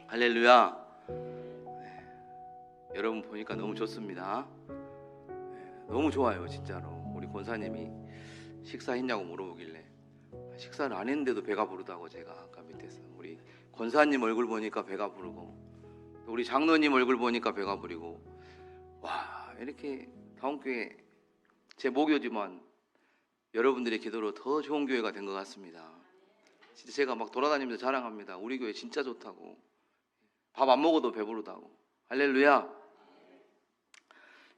할렐루야. 여러분 보니까 너무 좋습니다. 너무 좋아요, 진짜로. 우리 권사님이 식사했냐고 물어보길래 식사를 안 했는데도 배가 부르다고 제가 아까 밑에서 우리 권사님 얼굴 보니까 배가 부르고 우리 장로님 얼굴 보니까 배가 부르고 와, 이렇게 다운교회 제 목요지만 여러분들의 기도로 더 좋은 교회가 된 것 같습니다. 진짜 제가 막 돌아다니면서 자랑합니다. 우리 교회 진짜 좋다고. 밥 안 먹어도 배부르다고. 할렐루야.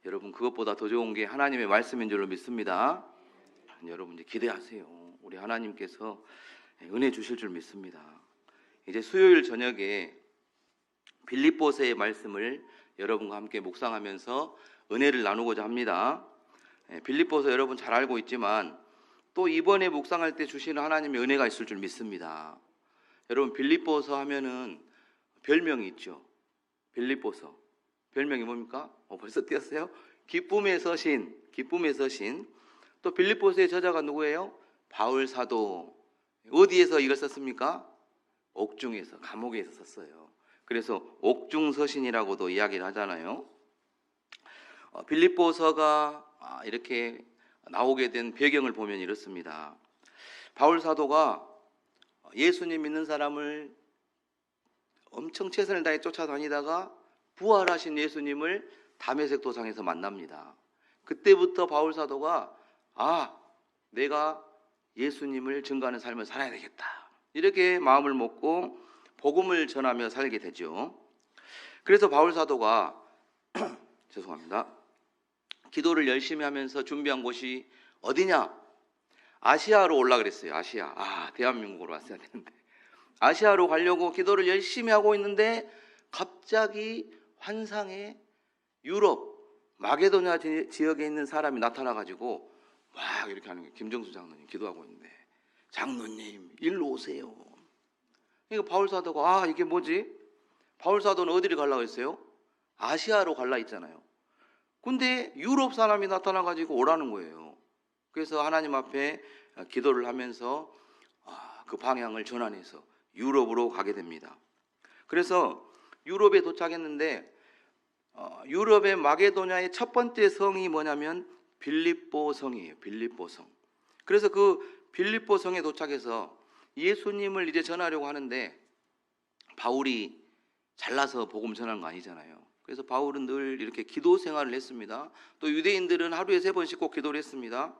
여러분, 그것보다 더 좋은 게 하나님의 말씀인 줄로 믿습니다. 여러분 이제 기대하세요. 우리 하나님께서 은혜 주실 줄 믿습니다. 이제 수요일 저녁에 빌립보서의 말씀을 여러분과 함께 묵상하면서 은혜를 나누고자 합니다. 빌립보서 여러분 잘 알고 있지만 또 이번에 묵상할 때 주시는 하나님의 은혜가 있을 줄 믿습니다. 여러분, 빌립보서 하면은 별명이 있죠. 빌립보서 별명이 뭡니까? 벌써 띄었어요? 기쁨의 서신. 기쁨의 서신. 또 빌립보서의 저자가 누구예요? 바울 사도. 어디에서 이걸 썼습니까? 옥중에서, 감옥에서 썼어요. 그래서 옥중 서신이라고도 이야기를 하잖아요. 빌립보서가 이렇게 나오게 된 배경을 보면 이렇습니다. 바울 사도가 예수님 믿는 사람을 엄청 최선을 다해 쫓아다니다가 부활하신 예수님을 다메섹 도상에서 만납니다. 그때부터 바울 사도가 내가 예수님을 증거하는 삶을 살아야 되겠다, 이렇게 마음을 먹고 복음을 전하며 살게 되죠. 그래서 바울 사도가 죄송합니다. 기도를 열심히 하면서 준비한 곳이 어디냐? 아시아로 올라 그랬어요. 아시아. 대한민국으로 왔어야 되는데 아시아로 가려고 기도를 열심히 하고 있는데 갑자기 환상에 유럽 마게도냐 지역에 있는 사람이 나타나가지고 막 이렇게 하는 거예요. 김정수 장로님 기도하고 있는데, 장로님 일로 오세요. 그러니까 바울 사도가 이게 뭐지? 바울 사도는 어디를 가려고 했어요? 아시아로 갈라 했잖아요. 근데 유럽 사람이 나타나가지고 오라는 거예요. 그래서 하나님 앞에 기도를 하면서 그 방향을 전환해서 유럽으로 가게 됩니다. 그래서 유럽에 도착했는데 유럽의 마게도냐의 첫 번째 성이 뭐냐면 빌립보 성이에요. 빌립보 성. 그래서 그 빌립보 성에 도착해서 예수님을 이제 전하려고 하는데 바울이 잘나서 복음 전하는 거 아니잖아요. 그래서 바울은 늘 이렇게 기도 생활을 했습니다. 또 유대인들은 하루에 3번씩 꼭 기도를 했습니다.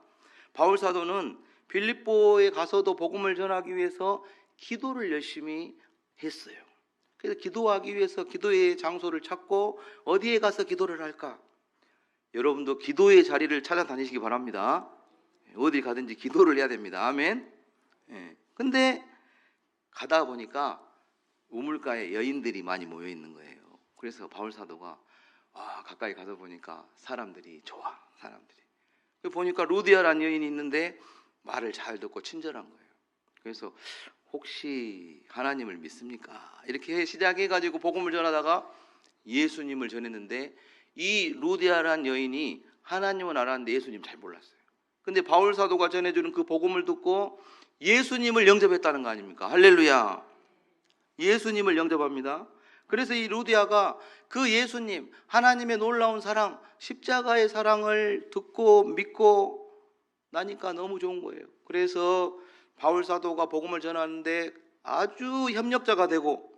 바울 사도는 빌립보에 가서도 복음을 전하기 위해서 기도를 열심히 했어요. 그래서 기도하기 위해서 기도의 장소를 찾고 어디에 가서 기도를 할까? 여러분도 기도의 자리를 찾아다니시기 바랍니다. 어디 가든지 기도를 해야 됩니다. 아멘. 근데 가다 보니까 우물가에 여인들이 많이 모여 있는 거예요. 그래서 바울 사도가 가까이 가서 보니까 사람들이 좋아. 보니까 루디아라는 여인이 있는데 말을 잘 듣고 친절한 거예요. 그래서 혹시 하나님을 믿습니까? 이렇게 시작해가지고 복음을 전하다가 예수님을 전했는데 이 루디아라는 여인이 하나님은 알았는데 예수님 잘 몰랐어요. 근데 바울 사도가 전해주는 그 복음을 듣고 예수님을 영접했다는 거 아닙니까? 할렐루야. 예수님을 영접합니다. 그래서 이 루디아가 그 예수님, 하나님의 놀라운 사랑, 십자가의 사랑을 듣고 믿고 나니까 너무 좋은 거예요. 그래서 바울 사도가 복음을 전하는데 아주 협력자가 되고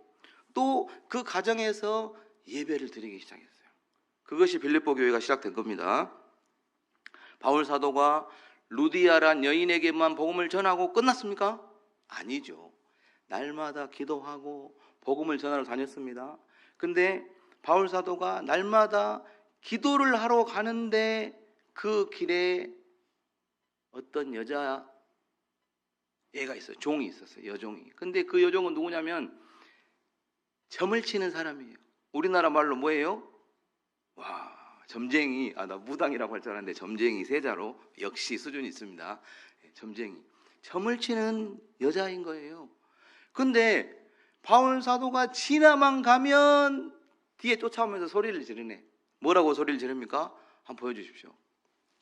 또 그 가정에서 예배를 드리기 시작했어요. 그것이 빌립보 교회가 시작된 겁니다. 바울 사도가 루디아란 여인에게만 복음을 전하고 끝났습니까? 아니죠. 날마다 기도하고 복음을 전하러 다녔습니다. 근데 바울 사도가 날마다 기도를 하러 가는데 그 길에 어떤 여자 애가 있어요. 종이 있었어요. 여종이. 근데 그 여종은 누구냐면 점을 치는 사람이에요. 우리나라 말로 뭐예요? 점쟁이. 나 무당이라고 할 줄 알았는데 점쟁이 세자로 역시 수준이 있습니다. 점쟁이. 점을 치는 여자인 거예요. 근데 바울 사도가 지나만 가면 뒤에 쫓아오면서 소리를 지르네. 뭐라고 소리를 지릅니까? 한번 보여주십시오.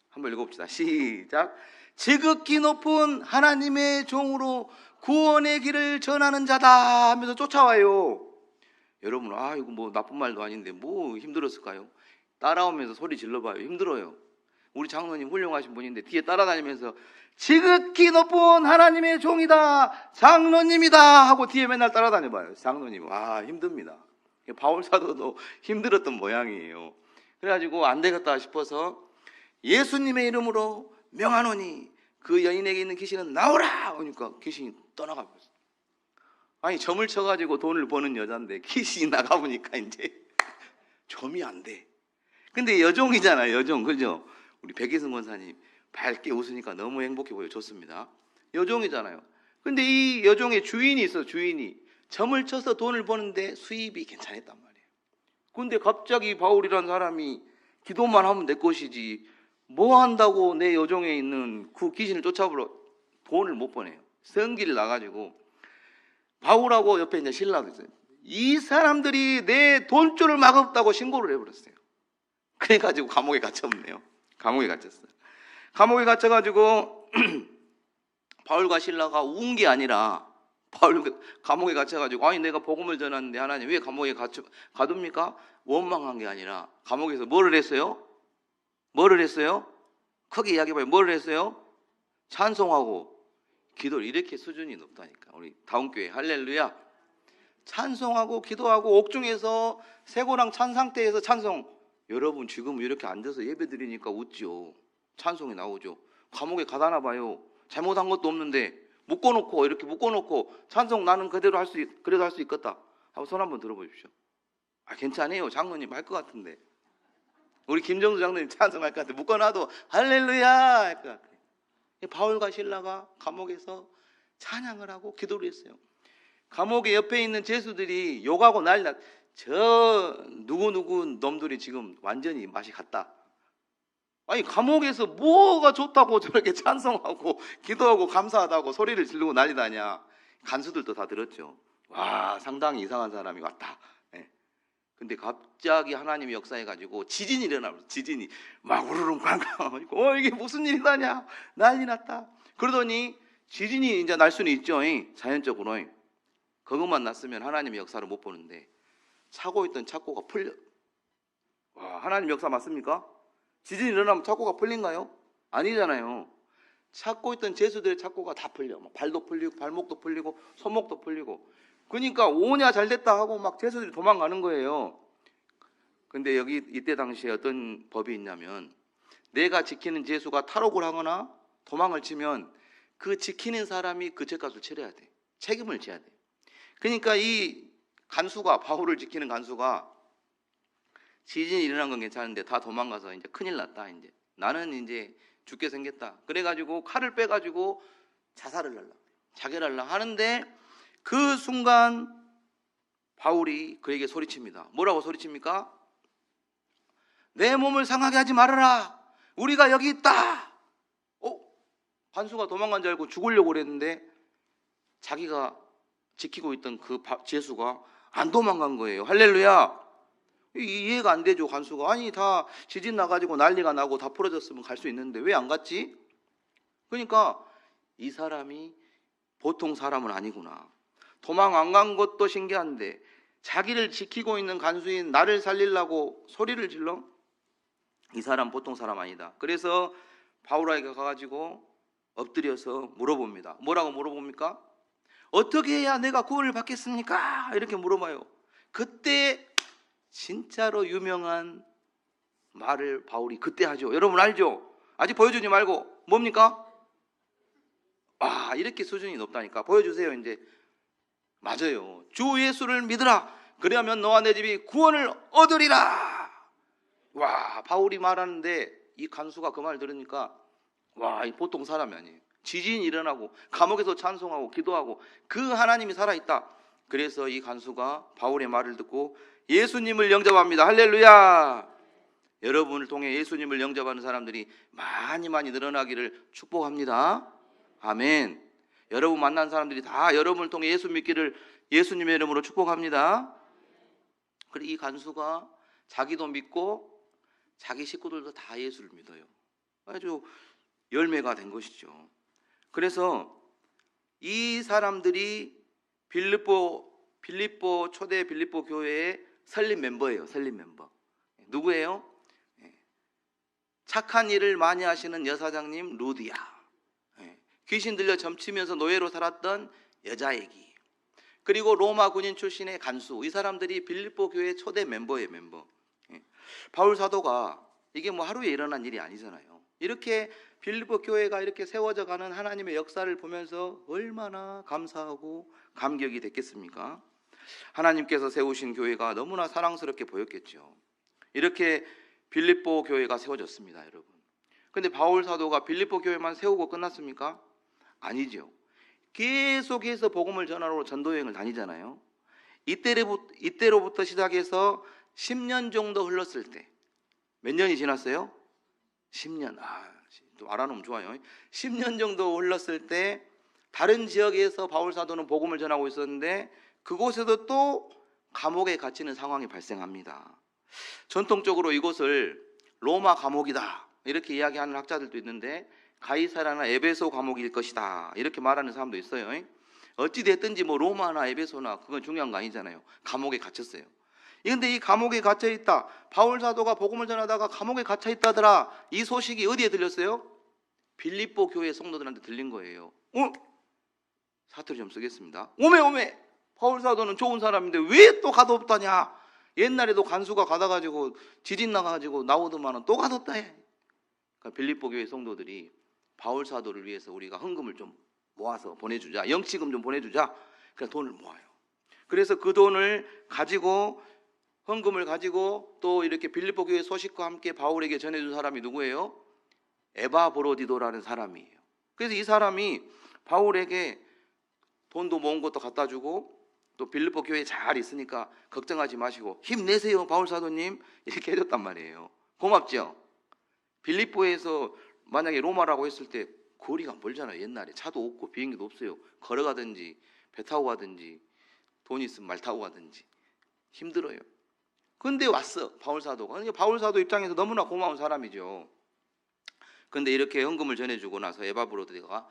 한번 읽어봅시다. 시작. 지극히 높은 하나님의 종으로 구원의 길을 전하는 자다 하면서 쫓아와요. 여러분, 이거 뭐 나쁜 말도 아닌데 뭐 힘들었을까요? 따라오면서 소리 질러봐요. 힘들어요. 우리 장로님 훌륭하신 분인데 뒤에 따라다니면서 지극히 높은 하나님의 종이다, 장로님이다 하고 뒤에 맨날 따라다녀봐요. 장로님, 힘듭니다. 바울 사도도 힘들었던 모양이에요. 그래가지고 안 되겠다 싶어서 예수님의 이름으로 명하노니 그 여인에게 있는 귀신은 나오라! 그러니까 귀신이 떠나가 버렸어요. 아니, 점을 쳐가지고 돈을 버는 여잔데 귀신이 나가보니까 이제 점이 안 돼. 근데 여종이잖아요, 여종. 그죠? 우리 백이승 권사님 밝게 웃으니까 너무 행복해 보여. 좋습니다. 여종이잖아요. 근데 이 여종의 주인이 있어. 주인이 점을 쳐서 돈을 버는데 수입이 괜찮았단 말이에요. 근데 갑자기 바울이라는 사람이 기도만 하면 내 것이지 뭐 한다고 내 여종에 있는 그 귀신을 쫓아버려 돈을 못 버네요. 성기를 나가지고 바울하고 옆에 이제 신라도 있어요. 이 사람들이 내 돈줄을 막았다고 신고를 해버렸어요. 그래가지고 감옥에 갇혔네요. 감옥에 갇혔어요. 감옥에 갇혀가지고 바울과 신라가 운 게 아니라 바울 감옥에 갇혀가지고 아니 내가 복음을 전하는데 하나님 왜 감옥에 가둡니까? 원망한 게 아니라 감옥에서 뭐를 했어요? 뭐를 했어요? 크게 이야기해봐요. 뭐를 했어요? 찬송하고 기도를. 이렇게 수준이 높다니까. 우리 다운교회 할렐루야. 찬송하고 기도하고 옥중에서 세고랑 찬상대에서 찬송. 여러분 지금 이렇게 앉아서 예배 드리니까 웃죠. 찬송이 나오죠. 감옥에 가다나 봐요. 잘못한 것도 없는데 묶어놓고 이렇게 묶어놓고 찬송 나는 그래도 할 수 있겠다 하고 손 한번 들어보십시오. 괜찮아요. 장로님 할 것 같은데. 우리 김정수 장로님 찬송할 것 같아. 묶어놔도 할렐루야 할 것 같아. 바울과 신라가 감옥에서 찬양을 하고 기도를 했어요. 감옥에 옆에 있는 죄수들이 욕하고 난리났. 저 누구 놈들이 지금 완전히 맛이 갔다. 아니 감옥에서 뭐가 좋다고 저렇게 찬송하고 기도하고 감사하다고 소리를 지르고 난리다냐. 간수들도 다 들었죠. 와, 상당히 이상한 사람이 왔다. 근데 갑자기 하나님이 역사해가지고 지진이 일어나면서 지진이 막 우르릉 쾅쾅. 이게 무슨 일이다냐. 난리 났다. 그러더니 지진이 이제 날 수는 있죠. 자연적으로. 그것만 났으면 하나님의 역사를 못 보는데 차고 있던 착고가 풀려. 와, 하나님 역사 맞습니까? 지진이 일어나면 착고가 풀린가요? 아니잖아요. 찾고 있던 죄수들의 착고가 다 풀려. 발도 풀리고 발목도 풀리고 손목도 풀리고. 그러니까 오냐 잘됐다 하고 막 죄수들이 도망가는 거예요. 근데 이때 당시에 어떤 법이 있냐면 내가 지키는 죄수가 탈옥을 하거나 도망을 치면 그 지키는 사람이 그 죄값을 치러야 돼. 책임을 져야 돼. 그러니까 이 간수가 바울을 지키는 간수가 지진이 일어난 건 괜찮은데 다 도망가서 이제 큰일 났다. 이제 나는 이제 죽게 생겼다. 그래가지고 칼을 빼가지고 자살을 하려, 자결을 하려 하는데 그 순간 바울이 그에게 소리칩니다. 뭐라고 소리칩니까? 내 몸을 상하게 하지 말아라. 우리가 여기 있다. 간수가 도망간 줄 알고 죽으려고 그랬는데 자기가 지키고 있던 그 죄수가 안 도망간 거예요. 할렐루야. 이해가 안 되죠. 간수가 아니 다 지진 나가지고 난리가 나고 다 풀어졌으면 갈 수 있는데 왜 안 갔지? 그러니까 이 사람이 보통 사람은 아니구나. 도망 안 간 것도 신기한데 자기를 지키고 있는 간수인 나를 살리려고 소리를 질러? 이 사람 보통 사람 아니다. 그래서 바울에게 가가지고 엎드려서 물어봅니다. 뭐라고 물어봅니까? 어떻게 해야 내가 구원을 받겠습니까? 이렇게 물어봐요. 그때 진짜로 유명한 말을 바울이 그때 하죠. 여러분 알죠? 아직 보여주지 말고 뭡니까? 이렇게 수준이 높다니까. 보여주세요. 이제 맞아요. 주 예수를 믿으라. 그러면 너와 내 집이 구원을 얻으리라. 와, 바울이 말하는데 이 간수가 그 말 들으니까 와, 이 보통 사람이 아니에요. 지진이 일어나고 감옥에서 찬송하고 기도하고 그 하나님이 살아있다. 그래서 이 간수가 바울의 말을 듣고 예수님을 영접합니다. 할렐루야. 여러분을 통해 예수님을 영접하는 사람들이 많이 늘어나기를 축복합니다. 아멘. 여러분 만난 사람들이 다 여러분을 통해 예수 믿기를 예수님의 이름으로 축복합니다. 그리고 이 간수가 자기도 믿고 자기 식구들도 다 예수를 믿어요. 아주 열매가 된 것이죠. 그래서 이 사람들이 빌립보 초대 빌립보 교회의 설립 멤버예요. 설립 멤버. 누구예요? 착한 일을 많이 하시는 여사장님 루디아. 귀신 들려 점치면서 노예로 살았던 여자애기. 그리고 로마 군인 출신의 간수. 이 사람들이 빌립보 교회 초대 멤버예요. 멤버. 바울 사도가 이게 뭐 하루에 일어난 일이 아니잖아요. 이렇게 빌립보 교회가 이렇게 세워져 가는 하나님의 역사를 보면서 얼마나 감사하고 감격이 됐겠습니까? 하나님께서 세우신 교회가 너무나 사랑스럽게 보였겠죠. 이렇게 빌립보 교회가 세워졌습니다, 여러분. 근데 바울 사도가 빌립보 교회만 세우고 끝났습니까? 아니죠. 계속해서 복음을 전하러 전도여행을 다니잖아요. 이때로부터 시작해서 10년 정도 흘렀을 때, 몇 년이 지났어요? 10년. 또 알아놓으면 좋아요. 10년 정도 흘렀을 때 다른 지역에서 바울 사도는 복음을 전하고 있었는데 그곳에도 또 감옥에 갇히는 상황이 발생합니다. 전통적으로 이곳을 로마 감옥이다 이렇게 이야기하는 학자들도 있는데 가이사라나 에베소 감옥일 것이다 이렇게 말하는 사람도 있어요. 어찌 됐든지 뭐 로마나 에베소나 그건 중요한 거 아니잖아요. 감옥에 갇혔어요. 그런데 이 감옥에 갇혀 있다. 바울 사도가 복음을 전하다가 감옥에 갇혀 있다더라. 이 소식이 어디에 들렸어요? 빌립보 교회 성도들한테 들린 거예요. 사투리 좀 쓰겠습니다. 오메 바울 사도는 좋은 사람인데 왜 또 가뒀다냐? 옛날에도 간수가 가다가지고 지진 나가지고 나오더만은 또 가뒀다 해. 그러니까 빌립보 교회 성도들이 바울 사도를 위해서 우리가 헌금을 좀 모아서 보내주자. 영치금 좀 보내주자. 그래서 돈을 모아요. 그래서 그 돈을 가지고 헌금을 가지고 또 이렇게 빌립보 교회 소식과 함께 바울에게 전해준 사람이 누구예요? 에바브로디도라는 사람이에요. 그래서 이 사람이 바울에게 돈도 모은 것도 갖다 주고 또 빌립보 교회에 잘 있으니까 걱정하지 마시고 힘내세요 바울 사도님 이렇게 해줬단 말이에요. 고맙죠? 빌립보에서 만약에 로마라고 했을 때 거리가 멀잖아요. 옛날에 차도 없고 비행기도 없어요. 걸어가든지 배 타고 가든지 돈 있으면 말 타고 가든지 힘들어요. 근데 왔어 바울 사도가. 그러니까 바울 사도 입장에서 너무나 고마운 사람이죠. 근데 이렇게 헌금을 전해주고 나서 에바브로드가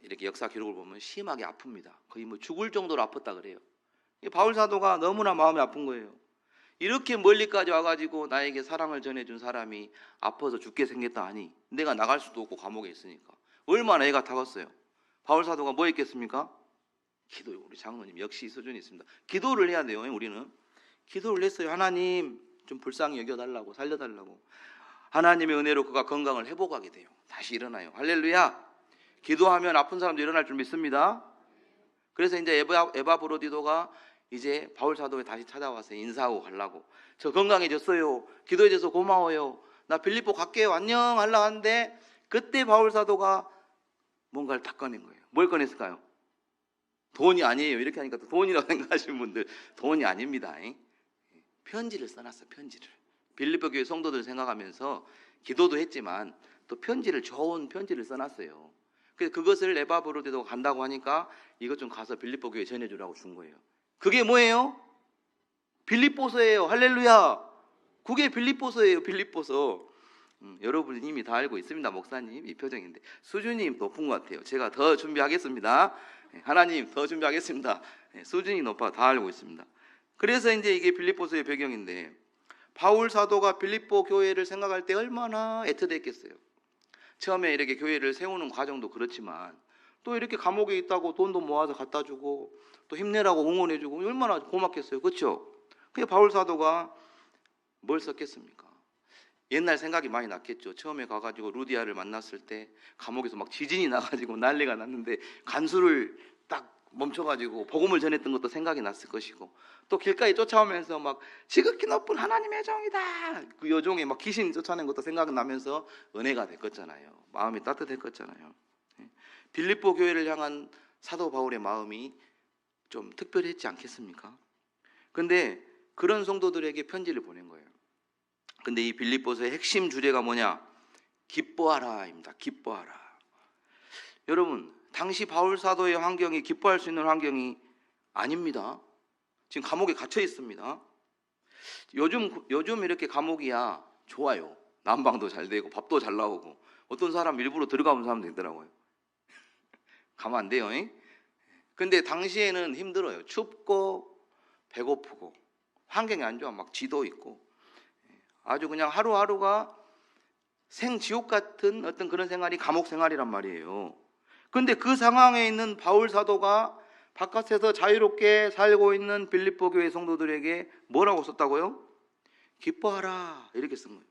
이렇게 역사 기록을 보면 심하게 아픕니다. 거의 뭐 죽을 정도로 아팠다 그래요. 바울 사도가 너무나 마음이 아픈 거예요. 이렇게 멀리까지 와가지고 나에게 사랑을 전해준 사람이 아파서 죽게 생겼다 하니 내가 나갈 수도 없고 감옥에 있으니까 얼마나 애가 타겠어요. 바울 사도가 뭐 했겠습니까? 기도. 우리 장로님 역시 수준이 있습니다. 기도를 해야 돼요. 우리는 기도를 했어요. 하나님 좀 불쌍히 여겨달라고 살려달라고. 하나님의 은혜로 그가 건강을 회복하게 돼요. 다시 일어나요. 할렐루야. 기도하면 아픈 사람도 일어날 줄 믿습니다. 그래서 이제 에바브로디도가 이제 바울 사도에 다시 찾아와서 인사하고 가려고. 저 건강해졌어요. 기도해줘서 고마워요. 나 빌립보 갈게요. 안녕 하려고 하는데 그때 바울 사도가 뭔가를 딱 꺼낸 거예요. 뭘 꺼냈을까요? 돈이 아니에요. 이렇게 하니까 또 돈이라고 생각하시는 분들 돈이 아닙니다. 편지를 써놨어. 편지를. 빌립보 교회 성도들 생각하면서 기도도 했지만 또 편지를 좋은 편지를 써놨어요. 그래서 그것을 에바브로디도가 간다고 하니까 이것 좀 가서 빌립보 교회에 전해주라고 준 거예요. 그게 뭐예요? 빌립보서예요. 할렐루야. 그게 빌립보서예요. 빌립보서. 여러분이 이미 다 알고 있습니다. 목사님 이 표정인데 수준이 높은 것 같아요. 제가 더 준비하겠습니다. 하나님 더 준비하겠습니다. 수준이 높아 다 알고 있습니다. 그래서 이제 이게 빌립보서의 배경인데 바울 사도가 빌립보 교회를 생각할 때 얼마나 애틋했겠어요. 처음에 이렇게 교회를 세우는 과정도 그렇지만 또 이렇게 감옥에 있다고 돈도 모아서 갖다 주고 또 힘내라고 응원해 주고 얼마나 고맙겠어요. 그렇죠? 그게 바울 사도가 뭘 썼겠습니까? 옛날 생각이 많이 났겠죠. 처음에 가가지고 루디아를 만났을 때 감옥에서 막 지진이 나가지고 난리가 났는데 간수를 딱 멈춰가지고 복음을 전했던 것도 생각이 났을 것이고 또 길가에 쫓아오면서 막 지극히 높은 하나님의 종이다 그 여종에 막 귀신 쫓아낸 것도 생각나면서 은혜가 됐겠잖아요. 마음이 따뜻했겠잖아요. 빌립보 교회를 향한 사도 바울의 마음이 좀 특별했지 않겠습니까? 근데 그런 성도들에게 편지를 보낸 거예요. 근데 이 빌립보서의 핵심 주제가 뭐냐? 기뻐하라입니다. 기뻐하라. 여러분 당시 바울 사도의 환경이 기뻐할 수 있는 환경이 아닙니다. 지금 감옥에 갇혀 있습니다. 요즘 이렇게 감옥이야 좋아요. 난방도 잘 되고 밥도 잘 나오고 어떤 사람 일부러 들어가본 사람도 있더라고요. 가면 안 돼요. 근데 당시에는 힘들어요. 춥고 배고프고 환경이 안 좋아. 막 쥐도 있고 아주 그냥 하루하루가 생지옥 같은 어떤 그런 생활이 감옥 생활이란 말이에요. 근데 그 상황에 있는 바울 사도가 바깥에서 자유롭게 살고 있는 빌립보 교회 성도들에게 뭐라고 썼다고요? 기뻐하라, 이렇게 쓴 거예요.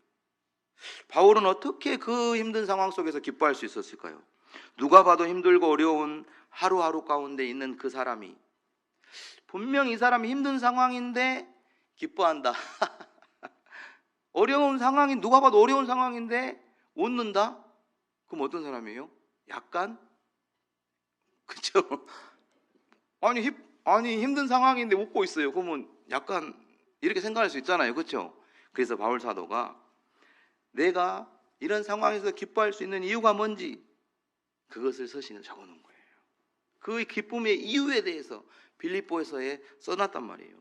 바울은 어떻게 그 힘든 상황 속에서 기뻐할 수 있었을까요? 누가 봐도 힘들고 어려운 하루하루 가운데 있는 그 사람이 분명 이 사람이 힘든 상황인데 기뻐한다. 어려운 상황이 누가 봐도 어려운 상황인데 웃는다? 그럼 어떤 사람이에요? 약간 그렇죠? 아니 힘든 상황인데 웃고 있어요. 그러면 약간 이렇게 생각할 수 있잖아요. 그렇죠? 그래서 바울 사도가 내가 이런 상황에서 기뻐할 수 있는 이유가 뭔지 그것을 서신에 적어놓은 거예요. 그 기쁨의 이유에 대해서 빌립보에서에 써놨단 말이에요.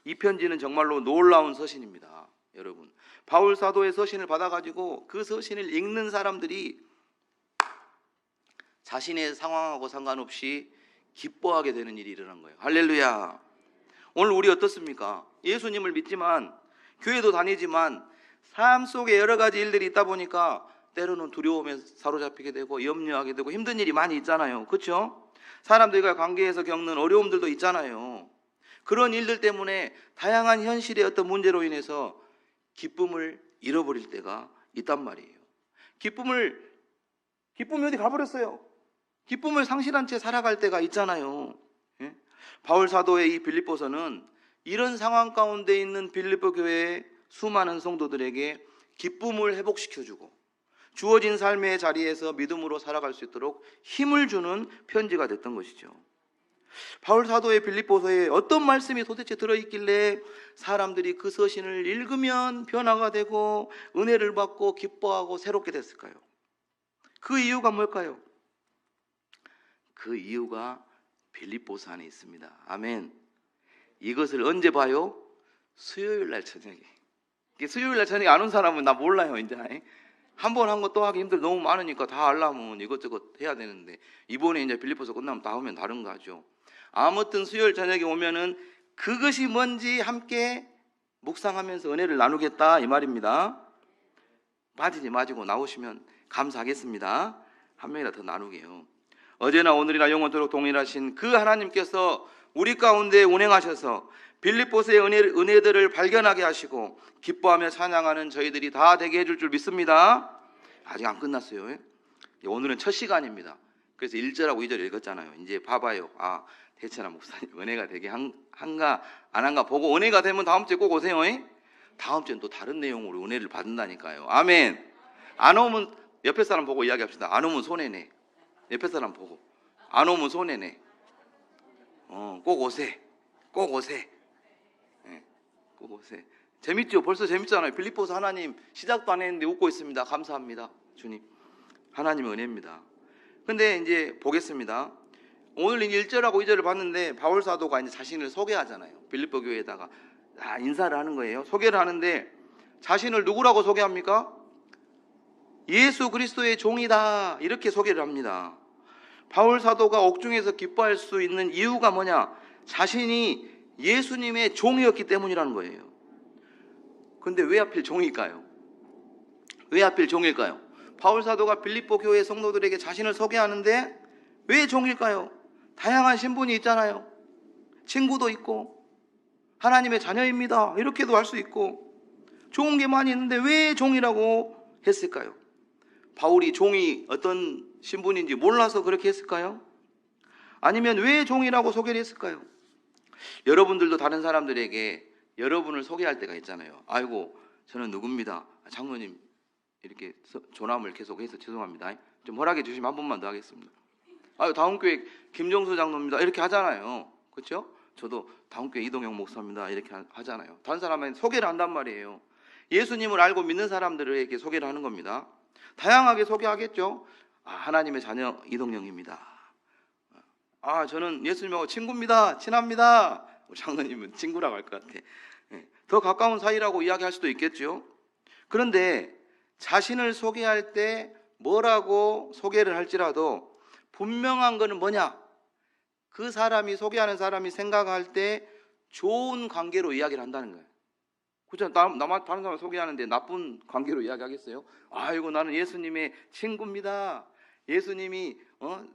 이 편지는 정말로 놀라운 서신입니다. 여러분, 바울 사도의 서신을 받아가지고 그 서신을 읽는 사람들이 자신의 상황하고 상관없이 기뻐하게 되는 일이 일어난 거예요. 할렐루야. 오늘 우리 어떻습니까? 예수님을 믿지만 교회도 다니지만 삶 속에 여러 가지 일들이 있다 보니까 때로는 두려움에 사로잡히게 되고 염려하게 되고 힘든 일이 많이 있잖아요. 그렇죠? 사람들과 관계에서 겪는 어려움들도 있잖아요. 그런 일들 때문에 다양한 현실의 어떤 문제로 인해서 기쁨을 잃어버릴 때가 있단 말이에요. 기쁨이 어디 가버렸어요. 기쁨을 상실한 채 살아갈 때가 있잖아요. 예? 바울 사도의 이 빌립보서는 이런 상황 가운데 있는 빌립보 교회의 수많은 성도들에게 기쁨을 회복시켜주고 주어진 삶의 자리에서 믿음으로 살아갈 수 있도록 힘을 주는 편지가 됐던 것이죠. 바울 사도의 빌립보서에 어떤 말씀이 도대체 들어있길래 사람들이 그 서신을 읽으면 변화가 되고 은혜를 받고 기뻐하고 새롭게 됐을까요? 그 이유가 뭘까요? 그 이유가 빌립보서 안에 있습니다. 아멘. 이것을 언제 봐요? 수요일 날 저녁에. 수요일 날 저녁에 안 온 사람은 나 몰라요. 이제 한 번 한 거 또 하기 힘들어. 너무 많으니까 다 하려면 이것저것 해야 되는데 이번에 이제 빌립보서 끝나면 다 오면 다른 거죠. 아무튼 수요일 저녁에 오면은 그것이 뭔지 함께 묵상하면서 은혜를 나누겠다 이 말입니다. 맞이고 나오시면 감사하겠습니다. 한 명이라 더 나누게요. 어제나 오늘이나 영원토록 동일하신 그 하나님께서 우리 가운데 운행하셔서 빌립보서의 은혜들을 발견하게 하시고 기뻐하며 찬양하는 저희들이 다 되게 해줄 줄 믿습니다. 아직 안 끝났어요. 오늘은 첫 시간입니다. 그래서 1절하고 2절 읽었잖아요. 이제 봐봐요. 대천아 목사님 은혜가 되게 한가 안 한가 보고 은혜가 되면 다음 주에 꼭 오세요. 다음 주엔 또 다른 내용으로 은혜를 받는다니까요. 아멘. 안 오면 옆에 사람 보고 이야기합시다. 안 오면 손해네. 옆에 사람 보고 안 오면 손해네. 꼭 오세. 꼭 오세. 꼭 오세. 재밌죠? 벌써 재밌잖아요. 빌립보서 하나님 시작도 안 했는데 웃고 있습니다. 감사합니다. 주님. 하나님의 은혜입니다. 근데 이제 보겠습니다. 오늘 1절하고 2절을 봤는데 바울 사도가 이제 자신을 소개하잖아요. 빌립보 교회에다가 인사를 하는 거예요. 소개를 하는데 자신을 누구라고 소개합니까? 예수 그리스도의 종이다 이렇게 소개를 합니다. 바울 사도가 옥중에서 기뻐할 수 있는 이유가 뭐냐? 자신이 예수님의 종이었기 때문이라는 거예요. 근데 왜 하필 종일까요? 왜 하필 종일까요? 바울 사도가 빌립보 교회 성도들에게 자신을 소개하는데 왜 종일까요? 다양한 신분이 있잖아요. 친구도 있고 하나님의 자녀입니다 이렇게도 할 수 있고 좋은 게 많이 있는데 왜 종이라고 했을까요? 바울이 종이 어떤 신분인지 몰라서 그렇게 했을까요? 아니면 왜 종이라고 소개를 했을까요? 여러분들도 다른 사람들에게 여러분을 소개할 때가 있잖아요. 아이고 저는 누굽니다. 장로님 이렇게 조남을 계속해서 죄송합니다. 좀 허락해 주시면 한 번만 더 하겠습니다. 다음 교회 김정수 장로입니다 이렇게 하잖아요. 그렇죠? 저도 다음 교회 이동영 목사입니다 이렇게 하잖아요. 다른 사람은 소개를 한단 말이에요. 예수님을 알고 믿는 사람들에게 소개를 하는 겁니다. 다양하게 소개하겠죠. 하나님의 자녀 이동영입니다. 저는 예수님하고 친구입니다. 친합니다. 장로님은 친구라고 할 것 같아. 더 가까운 사이라고 이야기할 수도 있겠죠. 그런데 자신을 소개할 때 뭐라고 소개를 할지라도 분명한 것은 뭐냐? 그 사람이 소개하는 사람이 생각할 때 좋은 관계로 이야기를 한다는 거예요. 그렇죠? 다른 사람 소개하는데 나쁜 관계로 이야기하겠어요? 아이고 나는 예수님의 친구입니다. 예수님이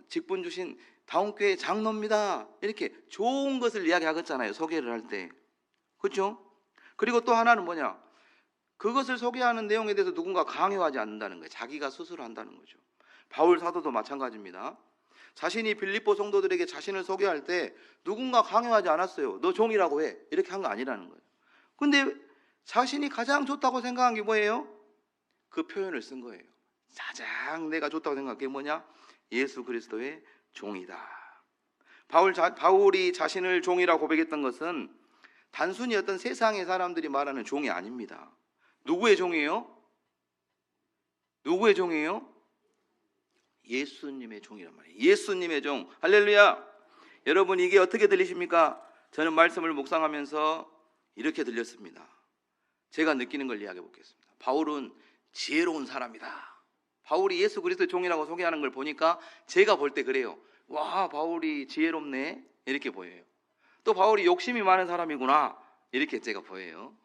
직분 주신 다운교회 장로입니다. 이렇게 좋은 것을 이야기하겠잖아요. 소개를 할 때. 그렇죠? 그리고 또 하나는 뭐냐? 그것을 소개하는 내용에 대해서 누군가 강요하지 않는다는 거예요. 자기가 스스로 한다는 거죠. 바울 사도도 마찬가지입니다. 자신이 빌립보 성도들에게 자신을 소개할 때 누군가 강요하지 않았어요. 너 종이라고 해. 이렇게 한 거 아니라는 거예요. 근데 자신이 가장 좋다고 생각한 게 뭐예요? 그 표현을 쓴 거예요. 가장 내가 좋다고 생각한 게 뭐냐? 예수 그리스도의 종이다. 바울이 자신을 종이라고 고백했던 것은 단순히 어떤 세상의 사람들이 말하는 종이 아닙니다. 누구의 종이에요? 누구의 종이에요? 예수님의 종이란 말이에요. 예수님의 종. 할렐루야. 여러분 이게 어떻게 들리십니까? 저는 말씀을 묵상하면서 이렇게 들렸습니다. 제가 느끼는 걸 이야기해 보겠습니다. 바울은 지혜로운 사람이다. 바울이 예수 그리스도의 종이라고 소개하는 걸 보니까 제가 볼 때 그래요. 와, 바울이 지혜롭네. 이렇게 보여요. 또 바울이 욕심이 많은 사람이구나. 이렇게 제가 보여요.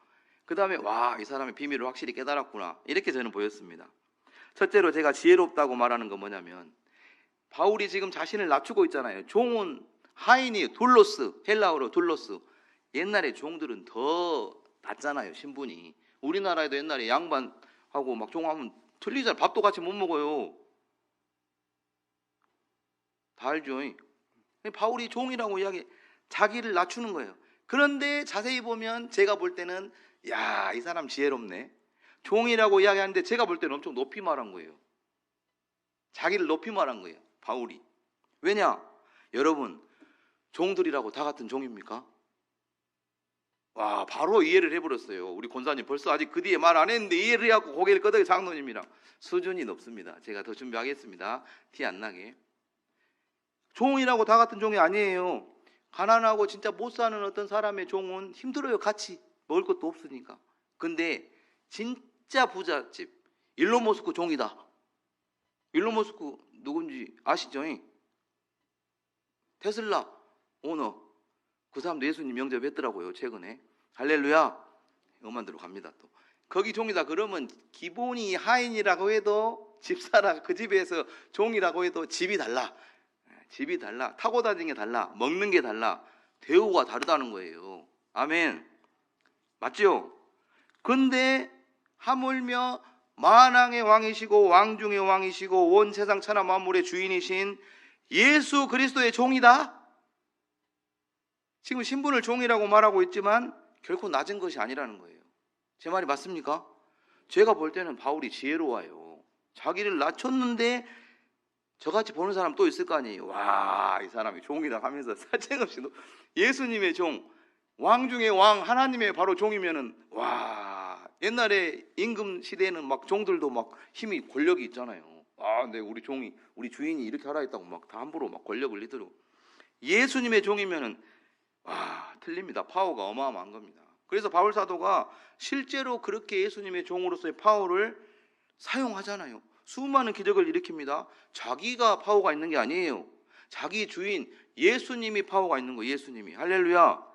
그 다음에 와, 이 사람의 비밀을 확실히 깨달았구나. 이렇게 저는 보였습니다. 첫째로 제가 지혜롭다고 말하는 건 뭐냐면 바울이 지금 자신을 낮추고 있잖아요. 종은 하인이 둘로스, 헬라어로 둘로스. 옛날에 종들은 더 낮잖아요, 신분이. 우리나라에도 옛날에 양반하고 막 종하면 틀리잖아요. 밥도 같이 못 먹어요. 다 알죠? 바울이 종이라고 자기를 낮추는 거예요. 그런데 자세히 보면 제가 볼 때는 야, 이 사람 지혜롭네. 종이라고 이야기하는데 제가 볼 때는 엄청 높이 말한 거예요. 자기를 높이 말한 거예요, 바울이. 왜냐? 여러분, 종들이라고 다 같은 종입니까? 와, 바로 이해를 해버렸어요. 우리 권사님 벌써 아직 그 뒤에 말 안 했는데 이해를 해갖고 고개를 끄덕여 장로님이랑. 수준이 높습니다. 제가 더 준비하겠습니다. 티 안 나게. 종이라고 다 같은 종이 아니에요. 가난하고 진짜 못 사는 어떤 사람의 종은 힘들어요. 같이 먹을 것도 없으니까. 근데 진짜 부잣집 일론 머스크 종이다. 일론 머스크 누군지 아시죠? 테슬라 오너. 그 사람도 예수님 영접했더라고요, 최근에. 할렐루야. 음악 들어갑니다. 또 거기 종이다 그러면 기본이 하인이라고 해도 집사라, 그 집에서 종이라고 해도 집이 달라. 집이 달라. 타고 다니는 게 달라. 먹는 게 달라. 대우가 다르다는 거예요. 아멘. 맞죠? 근데 하물며 만왕의 왕이시고 왕 중의 왕이시고 온 세상 천하 만물의 주인이신 예수 그리스도의 종이다? 지금 신분을 종이라고 말하고 있지만 결코 낮은 것이 아니라는 거예요. 제 말이 맞습니까? 제가 볼 때는 바울이 지혜로워요. 자기를 낮췄는데 저같이 보는 사람 또 있을 거 아니에요. 와, 이 사람이 종이다 하면서 사정없이 예수님의 종, 왕 중의 왕, 하나님의 바로 종이면은 와, 옛날에 임금 시대에는 막 종들도 막 힘이 권력이 있잖아요. 아, 네, 우리 종이, 우리 주인이 이렇게 하라 했다고 막 다 함부로 막 권력을 리더로. 예수님의 종이면은 와, 틀립니다. 파워가 어마어마한 겁니다. 그래서 바울 사도가 실제로 그렇게 예수님의 종으로서의 파워를 사용하잖아요. 수많은 기적을 일으킵니다. 자기가 파워가 있는 게 아니에요. 자기 주인 예수님이 파워가 있는 거예요. 예수님이. 할렐루야.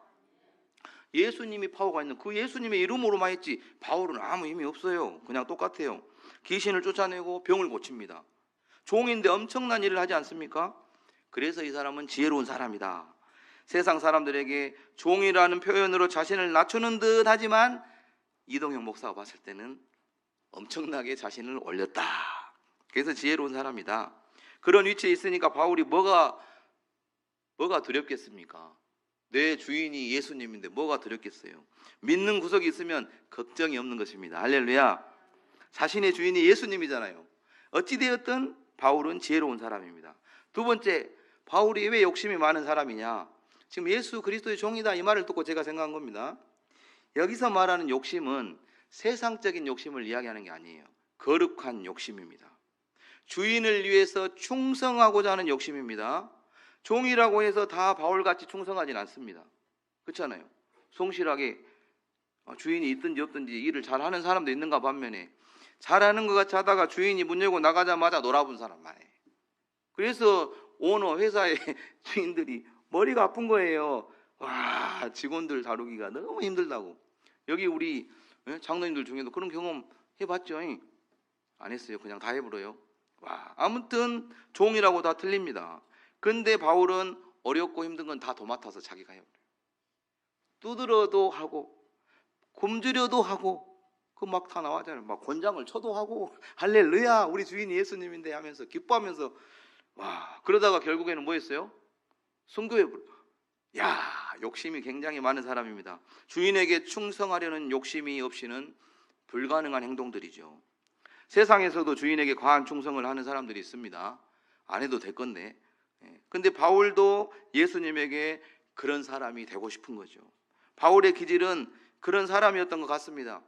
예수님이 파워가 있는 그 예수님의 이름으로만 했지 바울은 아무 힘이 없어요. 그냥 똑같아요. 귀신을 쫓아내고 병을 고칩니다. 종인데 엄청난 일을 하지 않습니까? 그래서 이 사람은 지혜로운 사람이다. 세상 사람들에게 종이라는 표현으로 자신을 낮추는 듯 하지만 이동형 목사가 봤을 때는 엄청나게 자신을 올렸다. 그래서 지혜로운 사람이다. 그런 위치에 있으니까 바울이 뭐가 두렵겠습니까? 내 주인이 예수님인데 뭐가 두렵겠어요? 믿는 구석이 있으면 걱정이 없는 것입니다. 할렐루야. 자신의 주인이 예수님이잖아요. 어찌되었든 바울은 지혜로운 사람입니다. 두 번째, 바울이 왜 욕심이 많은 사람이냐? 지금 예수 그리스도의 종이다 이 말을 듣고 제가 생각한 겁니다. 여기서 말하는 욕심은 세상적인 욕심을 이야기하는 게 아니에요. 거룩한 욕심입니다. 주인을 위해서 충성하고자 하는 욕심입니다. 종이라고 해서 다 바울같이 충성하진 않습니다. 그렇잖아요. 성실하게 주인이 있든지 없든지 일을 잘하는 사람도 있는가 반면에 잘하는 것 같이 하다가 주인이 문 열고 나가자마자 놀아본 사람 많아요. 그래서 오너 회사의 주인들이 머리가 아픈 거예요. 와, 직원들 다루기가 너무 힘들다고. 여기 우리 장로님들 중에도 그런 경험 해봤죠? 안 했어요. 그냥 다 해버려요. 와, 아무튼 종이라고 다 틀립니다. 근데 바울은 어렵고 힘든 건 다 도맡아서 자기가 해요. 두드려도 하고 굶주려도 하고 그 막 다 나와잖아요. 막 권장을 쳐도 하고 할렐루야 우리 주인이 예수님인데 하면서 기뻐하면서 와, 그러다가 결국에는 뭐 했어요? 순교해 버려. 야, 욕심이 굉장히 많은 사람입니다. 주인에게 충성하려는 욕심이 없이는 불가능한 행동들이죠. 세상에서도 주인에게 과한 충성을 하는 사람들이 있습니다. 안 해도 될 건데. 근데 바울도 예수님에게 그런 사람이 되고 싶은 거죠. 바울의 기질은 그런 사람이었던 것 같습니다.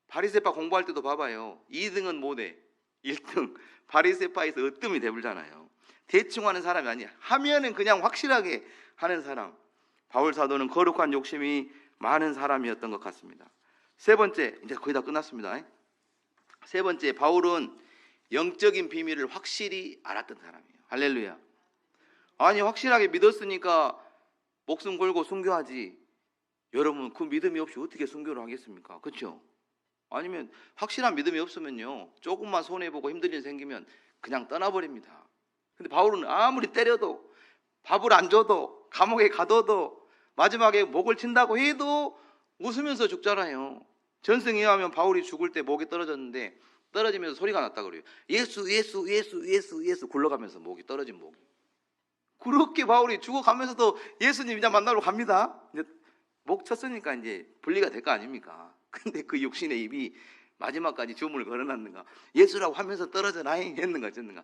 바리새파 공부할 때도 봐봐요. 2등은 뭐돼? 1등. 바리새파에서 으뜸이 돼불잖아요. 대충 하는 사람이 아니야. 하면은 그냥 확실하게 하는 사람. 바울 사도는 거룩한 욕심이 많은 사람이었던 것 같습니다. 세 번째, 이제 거의 다 끝났습니다. 세 번째, 바울은 영적인 비밀을 확실히 알았던 사람이에요. 할렐루야. 아니, 확실하게 믿었으니까 목숨 걸고 순교하지. 여러분, 그 믿음이 없이 어떻게 순교를 하겠습니까? 그렇죠? 아니면 확실한 믿음이 없으면요, 조금만 손해보고 힘든 일 생기면 그냥 떠나버립니다. 근데 바울은 아무리 때려도 밥을 안 줘도 감옥에 가둬도 마지막에 목을 친다고 해도 웃으면서 죽잖아요. 전승에 의하면 바울이 죽을 때 목이 떨어졌는데 떨어지면서 소리가 났다 그래요. 예수 예수 예수 예수 예수 굴러가면서 목이 떨어진 목이. 그렇게 바울이 죽어가면서도 예수님 이제 만나러 갑니다. 이제 목 쳤으니까 이제 분리가 될 거 아닙니까? 근데 그 육신의 입이 마지막까지 주문을 걸어놨는가? 예수라고 하면서 떨어져라잉 했는가 졌는가?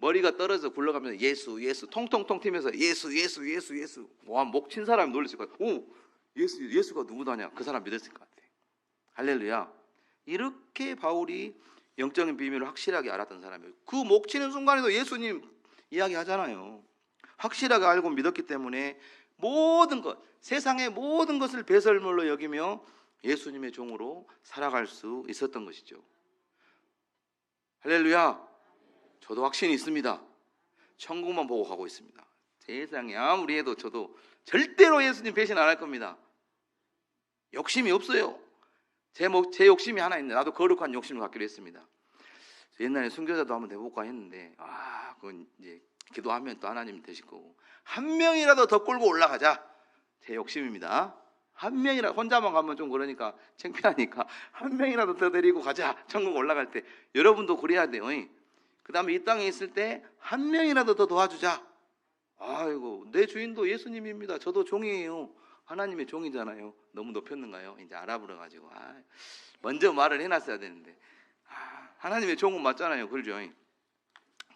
머리가 떨어져 굴러가면서 예수 예수 통통통 튀면서 예수 예수 예수 예수. 와, 목 친 사람이 놀랐을 거야. 오, 예수가 누구다냐? 그 사람 믿었을 것 같아. 할렐루야. 이렇게 바울이 영적인 비밀을 확실하게 알았던 사람이에요. 그 목 치는 순간에도 예수님 이야기하잖아요. 확실하게 알고 믿었기 때문에 모든 것, 세상의 모든 것을 배설물로 여기며 예수님의 종으로 살아갈 수 있었던 것이죠. 할렐루야. 저도 확신이 있습니다. 천국만 보고 가고 있습니다. 세상에 아무리 해도 저도 절대로 예수님 배신 안 할 겁니다. 욕심이 없어요. 제 욕심이 하나 있는데, 나도 거룩한 욕심을 갖기로 했습니다. 옛날에 순교자도 한번 돼볼까 했는데, 그건 이제 기도하면 또 하나님 되실 거고, 한 명이라도 더 끌고 올라가자. 제 욕심입니다. 한 명이라도, 혼자만 가면 좀 그러니까 창피하니까 한 명이라도 더 데리고 가자. 천국 올라갈 때. 여러분도 그래야 돼요. 그 다음에 이 땅에 있을 때 한 명이라도 더 도와주자. 아이고, 내 주인도 예수님입니다. 저도 종이에요. 하나님의 종이잖아요. 너무 높였는가요? 이제 알아버려가지고 먼저 말을 해놨어야 되는데, 하나님의 종은 맞잖아요. 그렇죠?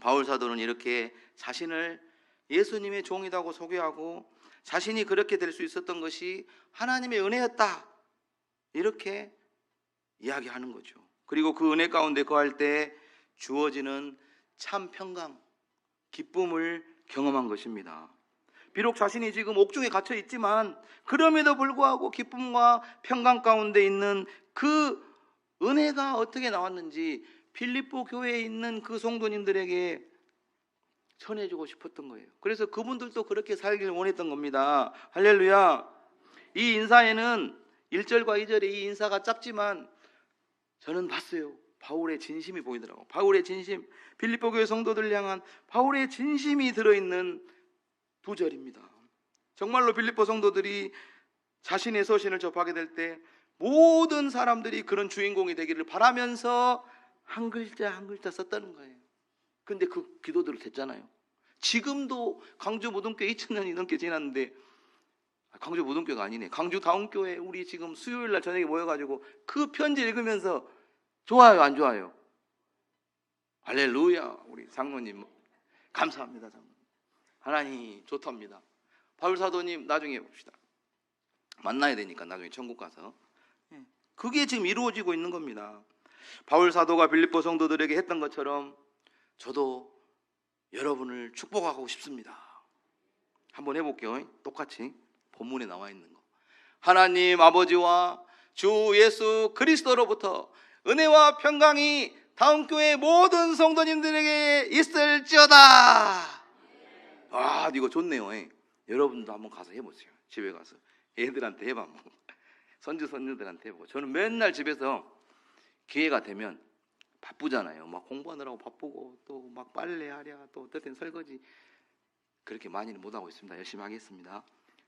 바울 사도는 이렇게 자신을 예수님의 종이라고 소개하고 자신이 그렇게 될 수 있었던 것이 하나님의 은혜였다, 이렇게 이야기하는 거죠. 그리고 그 은혜 가운데 거할 때 주어지는 참 평강, 기쁨을 경험한 것입니다. 비록 자신이 지금 옥중에 갇혀 있지만 그럼에도 불구하고 기쁨과 평강 가운데 있는 그 은혜가 어떻게 나왔는지 필리포 교회에 있는 그 성도님들에게 전해주고 싶었던 거예요. 그래서 그분들도 그렇게 살길 원했던 겁니다. 할렐루야. 이 인사에는 1절과 2절에 이 인사가 짧지만 저는 봤어요. 바울의 진심이 보이더라고요. 바울의 진심, 필리포 교회 성도들 향한 바울의 진심이 들어있는 2절입니다. 정말로 필리포 성도들이 자신의 서신을 접하게 될 때 모든 사람들이 그런 주인공이 되기를 바라면서 한 글자 한 글자 썼다는 거예요. 근데 그 기도대로 됐잖아요. 지금도 광주 무등교회 2000년이 넘게 지났는데, 광주 무등교회가 아니네, 광주 다운교회 우리 지금 수요일날 저녁에 모여가지고 그 편지 읽으면서 좋아요 안 좋아요? 할렐루야. 우리 장로님 감사합니다. 장로님. 하나님 좋답니다. 바울 사도님 나중에 봅시다. 만나야 되니까 나중에 천국 가서. 그게 지금 이루어지고 있는 겁니다. 바울 사도가 빌립보 성도들에게 했던 것처럼 저도 여러분을 축복하고 싶습니다. 한번 해볼게요. 똑같이 본문에 나와 있는 거. 하나님 아버지와 주 예수 그리스도로부터 은혜와 평강이 다운교회 모든 성도님들에게 있을지어다. 이거 좋네요. 여러분도 한번 가서 해보세요. 집에 가서 애들한테 해봐. 손주 손녀들한테 해보고. 저는 맨날 집에서 기회가 되면 바쁘잖아요. 막 공부하느라고 바쁘고 또 막 빨래하랴 또 어떨 설거지 그렇게 많이는 못하고 있습니다. 열심히 하겠습니다.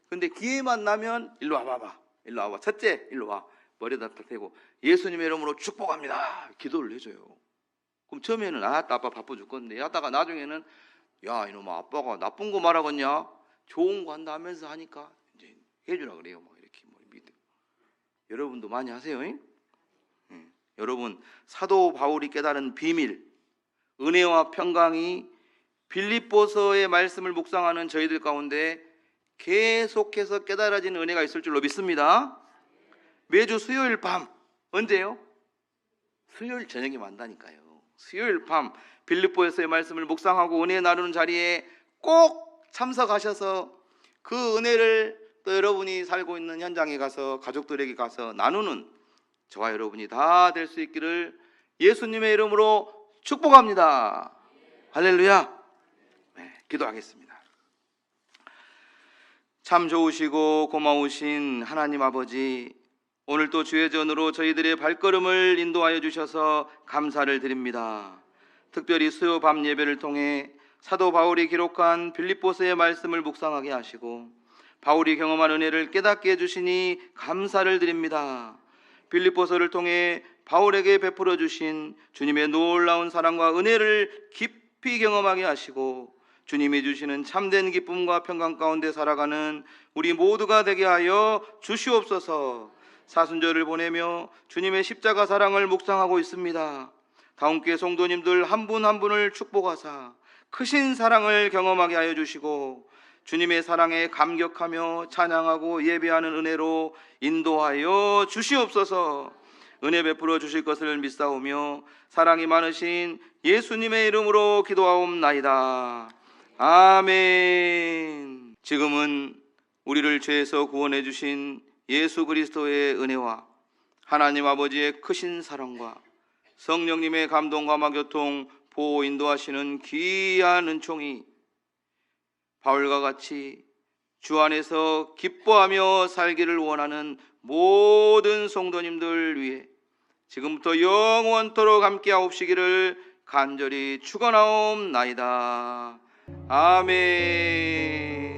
근데 기회만 나면 일로 와봐봐. 일로 와봐. 첫째 일로 와. 머리에다 대고 예수님의 이름으로 축복합니다. 기도를 해줘요. 그럼 처음에는 아빠 바빠 죽겠는데 하다가 나중에는 야 이놈아 아빠가 나쁜 거 말하겠냐? 좋은 거 한다 하면서 하니까 이제 해주라 그래요. 막 이렇게 믿어. 여러분도 많이 하세요. 여러분 사도 바울이 깨달은 비밀, 은혜와 평강이 빌립보서의 말씀을 묵상하는 저희들 가운데 계속해서 깨달아지는 은혜가 있을 줄로 믿습니다. 매주 수요일 밤 언제요? 수요일 저녁에 만다니까요. 수요일 밤 빌립보에서의 말씀을 묵상하고 은혜 나누는 자리에 꼭 참석하셔서 그 은혜를 또 여러분이 살고 있는 현장에 가서 가족들에게 가서 나누는 저와 여러분이 다 될 수 있기를 예수님의 이름으로 축복합니다. 할렐루야. 네, 기도하겠습니다. 참 좋으시고 고마우신 하나님 아버지, 오늘 또 주의 전으로 저희들의 발걸음을 인도하여 주셔서 감사를 드립니다. 특별히 수요 밤 예배를 통해 사도 바울이 기록한 빌립보서의 말씀을 묵상하게 하시고 바울이 경험한 은혜를 깨닫게 해주시니 감사를 드립니다. 빌립보서를 통해 바울에게 베풀어 주신 주님의 놀라운 사랑과 은혜를 깊이 경험하게 하시고 주님이 주시는 참된 기쁨과 평강 가운데 살아가는 우리 모두가 되게 하여 주시옵소서. 사순절을 보내며 주님의 십자가 사랑을 묵상하고 있습니다. 다운교회 성도님들 한 분 한 분을 축복하사 크신 사랑을 경험하게 하여 주시고 주님의 사랑에 감격하며 찬양하고 예배하는 은혜로 인도하여 주시옵소서. 은혜 베풀어 주실 것을 믿사오며 사랑이 많으신 예수님의 이름으로 기도하옵나이다. 아멘. 지금은 우리를 죄에서 구원해 주신 예수 그리스도의 은혜와 하나님 아버지의 크신 사랑과 성령님의 감동과 교통 보호 인도하시는 귀한 은총이 바울과 같이 주 안에서 기뻐하며 살기를 원하는 모든 성도님들 위해 지금부터 영원토록 함께하옵시기를 간절히 축원하옵나이다. 아멘.